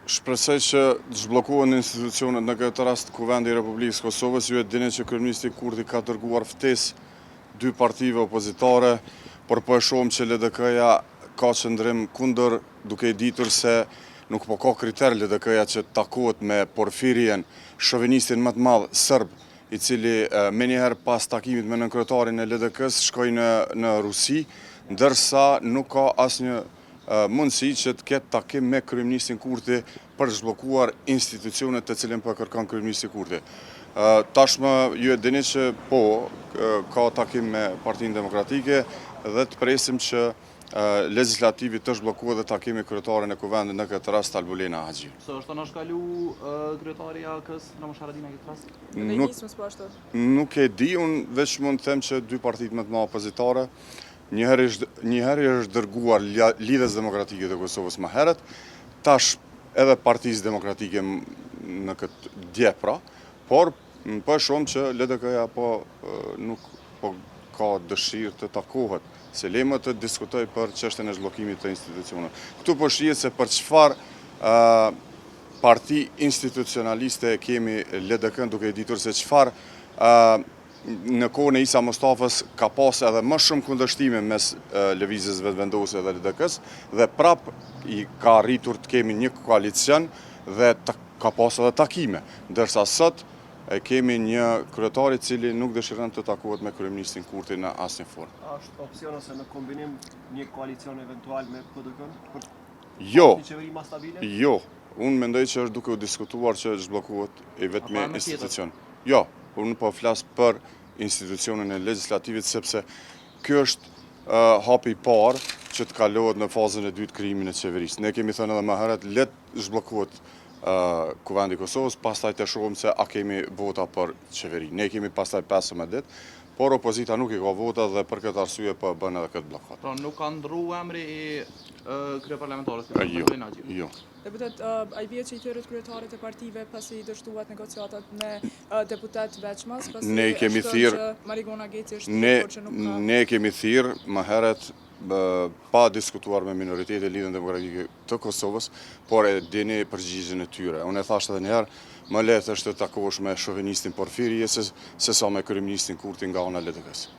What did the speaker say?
Shpresoj që të zhbllokohen institucionet në këtë rast Kuvendi i Republikës Kosovës. Ju e dini që kryeministri Kurti ka dërguar ftesë 2 partive opozitare, por po e shohim që LDK-ja ka qëndrim kundër, duke i ditur se nuk po ka kriter LDK-ja që takohet me Porfirien, shovinistin më të madh serb, i cili menjëherë pas takimit me nënkretarin e LDK-s shkoi në Rusi, ndërsa nuk ka asnjë mundësi që të ketë takim me kryeministin Kurti për zhbllokuar institucionet të cilën po kërkon kryeministi Kurti. Tashmë ju e dini që po ka takim me Partinë Demokratike dhe të presim që legislativi të zhbllokuar dhe takimi kryetarin e kuvendit në këtë rast Albulena Haxhi. Së është të nashkalu kryetari i AK-s Ramush Haradinaj këtë rast? Nuk e di, unë veç mund të them që 2 partitë më të mëdha opozitare, njëherë është dërguar Lidhjes Demokratike të Kosovës më herët, tash edhe Partisë Demokratike në këtë dje pra, por po e shohim që LDK-ja nuk ka dëshirë të takohet, se lejmë të diskutoj për çështjen e zhbllokimit të institucioneve. Këtu po shihet se për çfarë parti institucionaliste kemi LDK-n, duke i ditur se çfarë në kohën e Isa Mustafës ka pas edhe më shumë kundërshtime mes lëvizjes vetëvendose dhe LDK-s, dhe prap i ka arritur të kemi një koalicion dhe ka pas edhe takime, ndërsa sot kemi një kryetar i cili nuk dëshiron të takohet me kryeministin Kurti në asnjë formë. A është opsion ose në kombinim një koalicion eventual me PDK-n? Jo. Një qeveri më stabile? Jo. Unë mendoj që është duke u diskutuar që zhbllokohet i vetmi institucion. Jo, unë po flas për institucionin e legislativit, sepse ky është hapi i parë që të kalohet në fazën e dytë krijimin e qeverisë. Ne kemi thënë edhe më herët, le të zhbllokohet Kuvendi i Kosovës, pastaj të shohim se a kemi vota për qeveri. Ne kemi pastaj 15 ditë, por opozita nuk i ka vota dhe për këtë arsye po bën edhe këtë bllokat. Pra nuk ka ndruar emri i kryeparlamentarit. Jo. Deputet, a i vjet që i tërët kryetarit e partive pasi dështuat negociatat me deputet veçmas, pasi që Marigona Geci është që nuk ka... Ne kemi thirrë më herët pa diskutuar me minoritete Lidhjen Demokratike të Kosovës, por e dini përgjigjen e tyre. Unë e thash edhe një herë, më lehtë është të takohesh me shovinistin Porfiri se sa me kryeministin Kurti nga ana LDK-s.